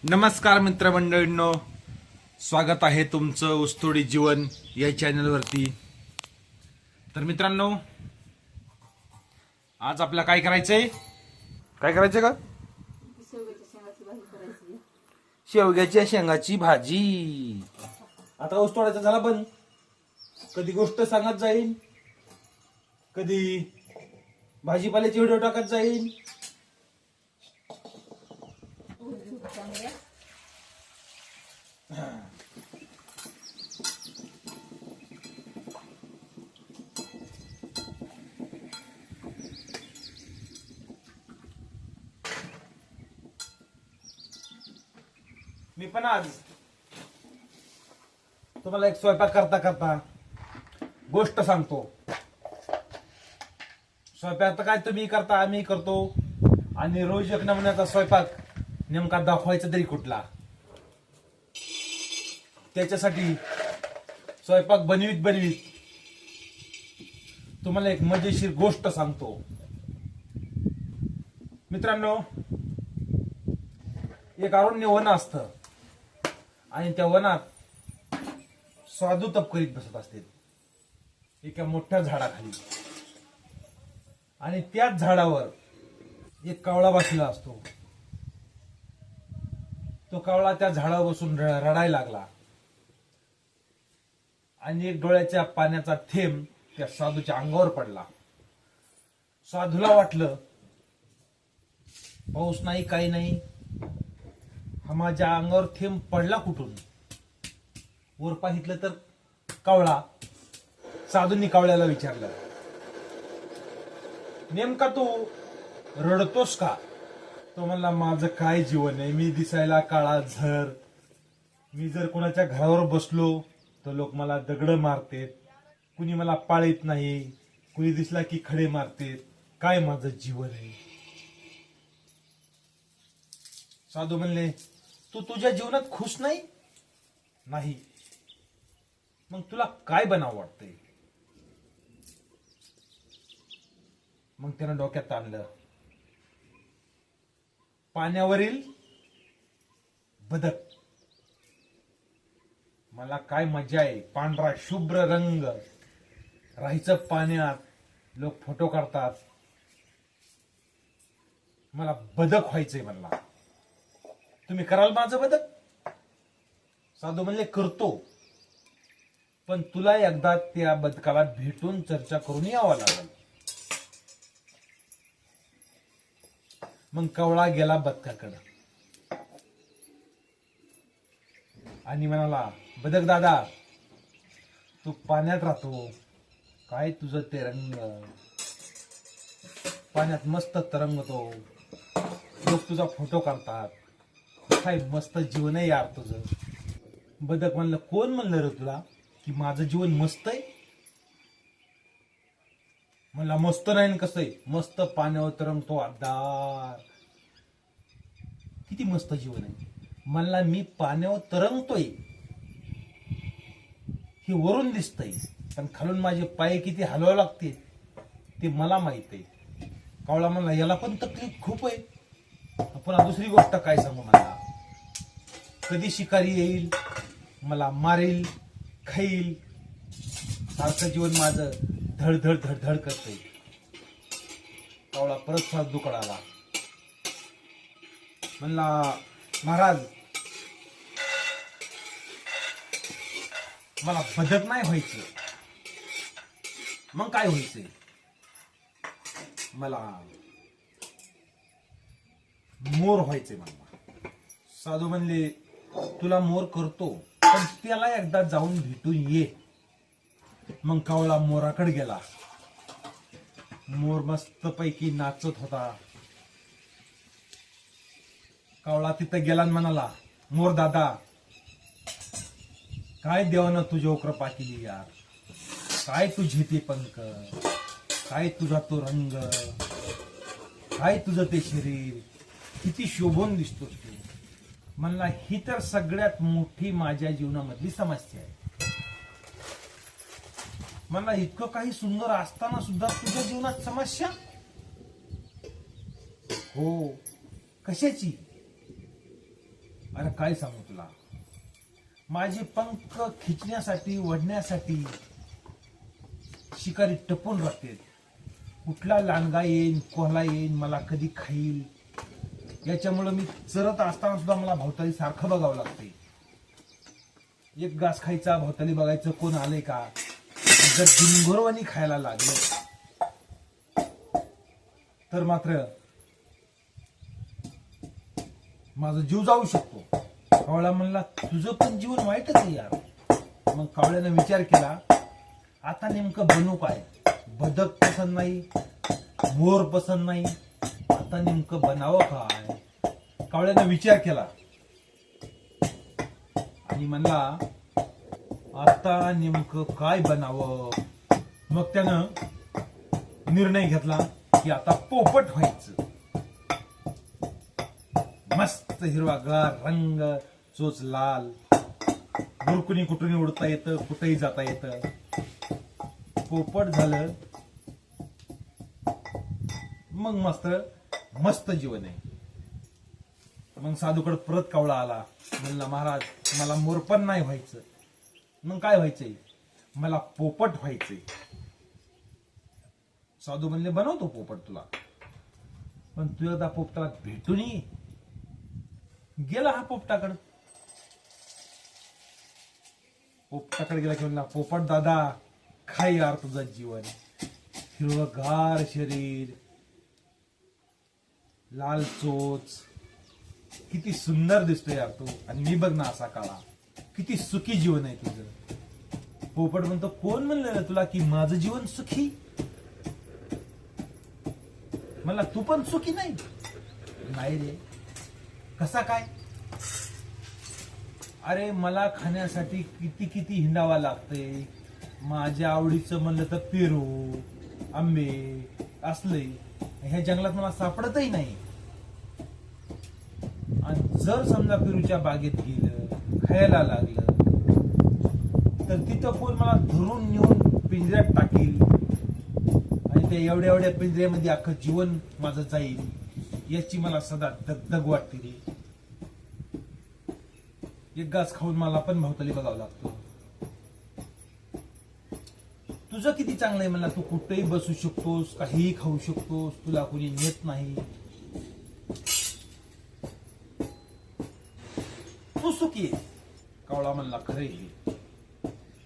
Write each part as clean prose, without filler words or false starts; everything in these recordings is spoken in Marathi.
नमस्कार मित्रमंडळींनो, स्वागत आहे तुमचं ऊसतोडी जीवन या चॅनलवरती. तर मित्रांनो, आज आपल्याला काय करायचंय का? शेवग्याच्या शेंगाची भाजी. आता ऊस तोडायचा झाला बंद. कधी गोष्ट सांगत जाईल, कधी भाजीपाल्याची व्हिडिओ टाकत जाईल. मी पण आज तुम्हाला एक स्वयंपाक करता करता गोष्ट सांगतो. स्वयंपाक तर काय तुम्ही करता, आम्ही करतो, आणि रोज एक नमुन्याचा स्वयंपाक नेमका दाखवायचा तरी कुठला. त्याच्यासाठी स्वयंपाक बनवीत तुम्हाला एक मजेशीर गोष्ट सांगतो. मित्रांनो, एक अरण्य वन असतं आणि त्या वनात साधू तप करीत बसत असते एका मोठ्या झाडाखाली. आणि त्याच झाडावर एक कावळा बसलेला असतो. तो कावळा त्या झाडावर बसून रडायला लागला आणि एक डोळ्याच्या पाण्याचा थेंब त्या साधूच्या अंगावर पडला. साधूला वाटलं पाऊस नाही, काही नाही, हा माझ्या अंगावर थेंब पडला कुठून. वर पाहितलं तर कावळा. साधूंनी कावळ्याला विचारलं, नेमका तू रडतोस का? तो म्हणला, माझं काय जीवन आहे, मी दिसायला काळा झर, मी जर कोणाच्या घरावर बसलो तर लोक मला दगड मारतेत, कुणी मला पाळीत नाही, कुणी दिसला की खडे मारतेत, काय माझं जीवन आहे. साधू म्हणले, तू तुझ्या जीवनात खुश नाही? नाही. मग तुला काय बनावं वाटतंय? मग त्यानं डोक्यात आणलं, पाण्यावरील बदक. मला काय मजा आहे, पांढरा शुभ्र रंग, राहायचं पाण्यात, लोक फोटो काढतात, मला बदक व्हायचंय म्हणला. तुम्ही कराल माझं बदक? साधू म्हणले, करतो, पण तुला एकदा त्या बदकाला भेटून चर्चा करून यावं लागेल. मग कावळा गेला बदकाकडे आणि म्हणाला, बदक दादा, तू पाण्यात राहतो, काय तुझं ते रंग, पाण्यात मस्त तरंगतो, लोक तुझा फोटो काढतात, काय मस्त जीवन आहे यार तुझं. बदक म्हणलं, कोण म्हणलं रे तुला की माझं जीवन मस्त आहे? म्हणला, मस्त नाही कसं आहे, मस्त पाण्यावर तरंगतो आधार, किती मस्त जीवन आहे. म्हणला, मी पाण्यावर तरंगतोय हे वरून दिसतंय, पण खालून माझे पाय किती हलवावे लागते ते मला माहित आहे. कावळा म्हणला, याला पण तकलीफ खूप आहे. आपण दुसरी गोष्ट काय सांगू, मला कधी शिकारी येईल, मला मारेल, खाईल, सारखं जीवन माझं धडधड धडधड करतंय. कावळा परत साधूकडे आला. म्हणला, महाराज, मला बदक नाही व्हायचं, मग काय व्हायचंय? मला मोर व्हायचंय म्हणला. साधू म्हणले, तुला मोर करतो, पण त्याला एकदा जाऊन भेटून ये. मग कावळा मोराकडे गेला. मोर मस्त पैकी नाचत होता. कावळा तिथं गेला आणि म्हणाला, मोर दादा, काय देवानं तुझ्यावर कृपा केली यार, काय तुझे ते पंख, काय तुझा तो रंग, काय तुझं ते शरीर, किती शोभून दिसतोस तू. म्हणला, ही तर सगळ्यात मोठी माझ्या जीवनामधली समस्या आहे. म्हणला, इतकं काही सुंदर असताना सुद्धा तुझ्या जीवनात समस्या? हो, कशाची? अरे काय सांगू तुला, माझे पंख खिचण्यासाठी वडण्यासाठी शिकारी टपून राहते. कुठला लांडगा येईन, कोहला येईन, मला कधी खाईल, याच्यामुळे मी चरत असताना सुद्धा मला भोवताली सारखं बघावं लागते. एक घास खायचा, भोवताली बघायचं कोण आलंय का. जर बिनगोरवानी खायला लागलं तर मात्र माझा जीव जाऊ शकतो. कावळा म्हणला, तुझं पण जीवन वाईटच आहे यार. मग कावळ्यानं विचार केला, आता नेमकं बनू काय. बदक पसंत नाही, मोर पसंत नाही, आता नेमकं बनावं काय. कावळ्यानं विचार केला आणि म्हणला, आता नेमकं काय बनावं. मग त्यानं निर्णय घेतला की आता पोपट व्हायचं. मस्त हिरवागार रंग, चोच लाल, बुरकुनी कुठून उडता येतं, कुठेही जाता येतं. पोपट झालं. मग मस्त मस्त जीवन आहे. मग साधूकडे परत कावळा आला. म्हणला, महाराज मला मोरपण नाही व्हायचं. मग काय व्हायचंय, मला पोपट व्हायचंय. साधू म्हणले, बनवतो पोपट तुला, पण तू एकदा पोपटाला भेटून ये. गेला हा पोपटाकडे. पोपटाकडे गेला की म्हणला, पोपट दादा काय यार तुझं जीवन, हिरवगार शरीर, लाल चोच, किती सुंदर दिसतोय यार तू, आणि मी बघ ना असा काळा. किती सुखी जीवन आहे तुझं. पोपट म्हणतो, कोण म्हणलं ना तुला की माझं जीवन सुखी. मला तू पण सुखी नाही. नाही रे, कसा काय. अरे मला खाण्यासाठी किती किती हिंडावा लागतंय. माझ्या आवडीचं म्हणलं तर पेरू, आंबे असले ह्या जंगलात मला सापडतही नाही. आणि जर समजा पेरूच्या बागेत गेलं, खायला लागलं, तर तिथं कोण मला धरून नेऊन पिंजऱ्यात टाकील आणि त्या एवढ्या एवढ्या पिंजऱ्यामध्ये अख्खं जीवन माझं जाईल, याची मला सदा दगदग वाटते रे. एक घास खाऊन मला पण भोवताली बघावं लागतं. तुझं किती चांगलं आहे म्हणला, तू कुठेही बसू शकतोस, काहीही खाऊ शकतोस, तुला कोणी नेत नाही, तू सुखी आहे. कावळा म्हणला, खरे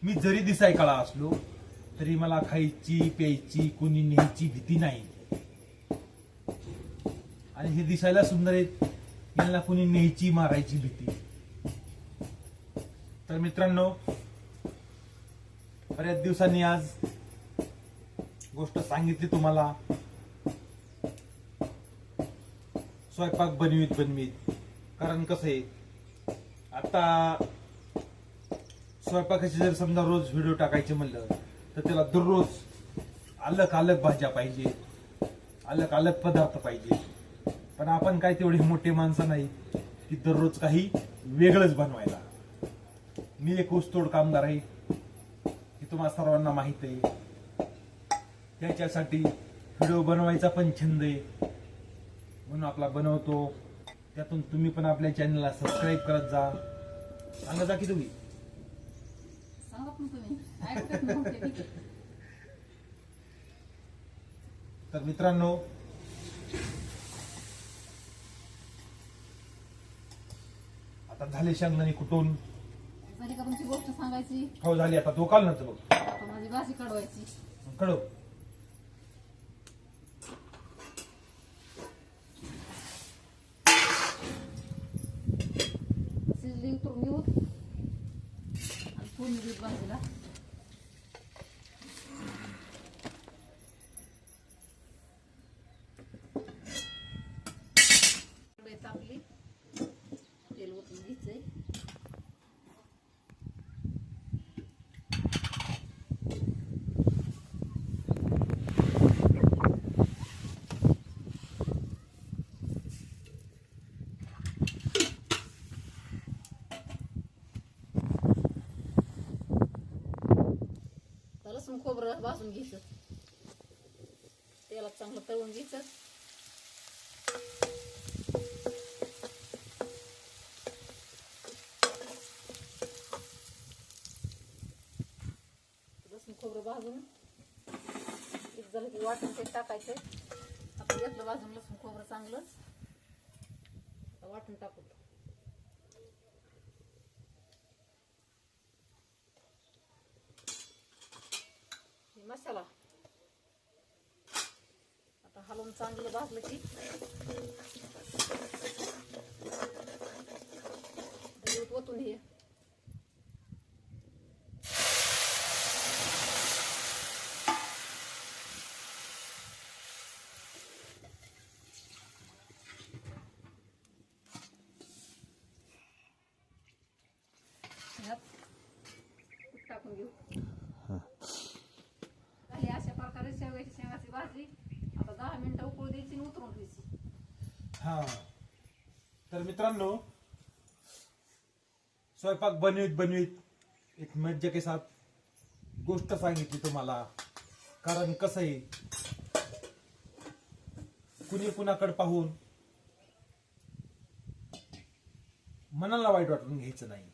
मी जरी दिसाय काळा असलो तरी मला खायची प्यायची कोणी न्यायची भीती नाही. आणि हे दिसायला सुंदर आहेत, यांना कोणी न्यायची मारायची भीती. तर मित्रांनो, बऱ्याच दिवसांनी आज गोष्ट सांगितली तुम्हाला. स्वयंपाक बनवीत, कारण कसं आहे, आता स्वयंपाकाची जर समजा रोज व्हिडिओ टाकायचे म्हणलं तर त्याला दररोज अलग अलग भाज्या पाहिजे, अलग अलग पदार्थ पाहिजे. पण आपण काय तेवढे मोठे माणसं नाही की दररोज काही वेगळंच बनवायला. मी एक ऊसतोड कामगार आहे, हे तुम्हाला सर्वांना माहित आहे. त्याच्यासाठी व्हिडिओ बनवायचा पण छंद आहे, म्हणून आपला बनवतो. त्यातून तुम्ही पण आपल्या चॅनलला सबस्क्राईब करत जा. सांगा जा की तुम्ही. तर मित्रांनो, आता झाले शेंगदाणे कुठून. झाली का तुमची गोष्ट सांगायची. हो झाली. आता तो काल नव्हतं बघ. आता माझी भाजी काढवायची. कळव. शिजली उतरून घेऊ आणि फोडणी देत भाजीला. तापली, तेल ओतून घ्यायचंय. लसूण खोबरं भाजून घ्यायचं, तेलात चांगलं तळून घ्यायचं. भाजून एक झालं की वाटून ते टाकायचं. आता घेतलं भाजून लसूण खोबरं चांगलं, आता वाटून टाकू. मसाला आता हलवून चांगलं भाजलं की दूध ओतून घे. टाकून घेऊ. झाली अशा प्रकारे शेवग्याची शेंगाची भाजी. आता 10 मिनिटं उकळू द्यायची आणि उतरून घ्यायची. हा तर मित्रांनो, स्वयंपाक बनवीत एक मज्जा के साथ गोष्ट सांगितली तुम्हाला. कारण कसं आहे, कुणी कुणाकडे पाहून मनाला वाईट वाटून घ्यायचं नाही.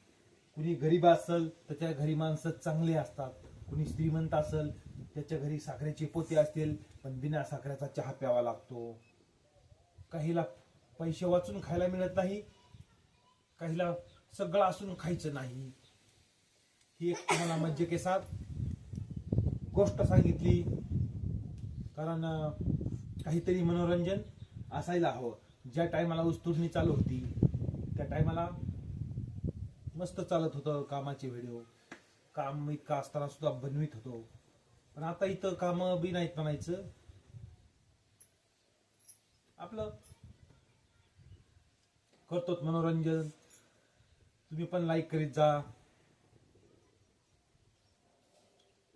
कुणी गरीब असेल तर त्या घरी माणसं चांगली असतात. कुणी श्रीमंत असेल त्याच्या घरी साखरेचे पोते असतील पण बिना साखरेचा चहा प्यावा लागतो. काहीला पैसे वाचून खायला मिळत नाही, काहीला सगळं असून खायचं नाही. ही एक तुम्हाला मज्जे के साथ गोष्ट सांगितली. कारण काहीतरी मनोरंजन असायला हवं. ज्या टायमाला ऊसतोडणी चालू होती त्या टायमाला मस्त चालत होतं कामाचे व्हिडिओ. काम इतकं असताना सुद्धा बनवित होतो. पण आता इथं काम बी नाहीत म्हणायचं. आपलं करतो मनोरंजन. तुम्ही पण लाईक करीत जा,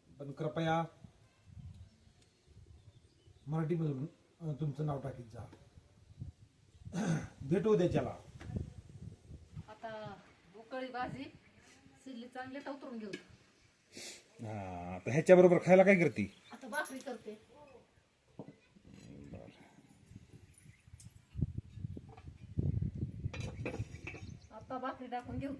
पण कृपया मराठीमधून तुमचं नाव टाकीत जा. भेटू दे त्याला. आता उकळी भाजी शिजली चांगली, तर उतरून घेऊ. हा, आता ह्याच्या बरोबर खायला काय करते? आता भाकरी करते. आता भाकरी टाकून घेऊ.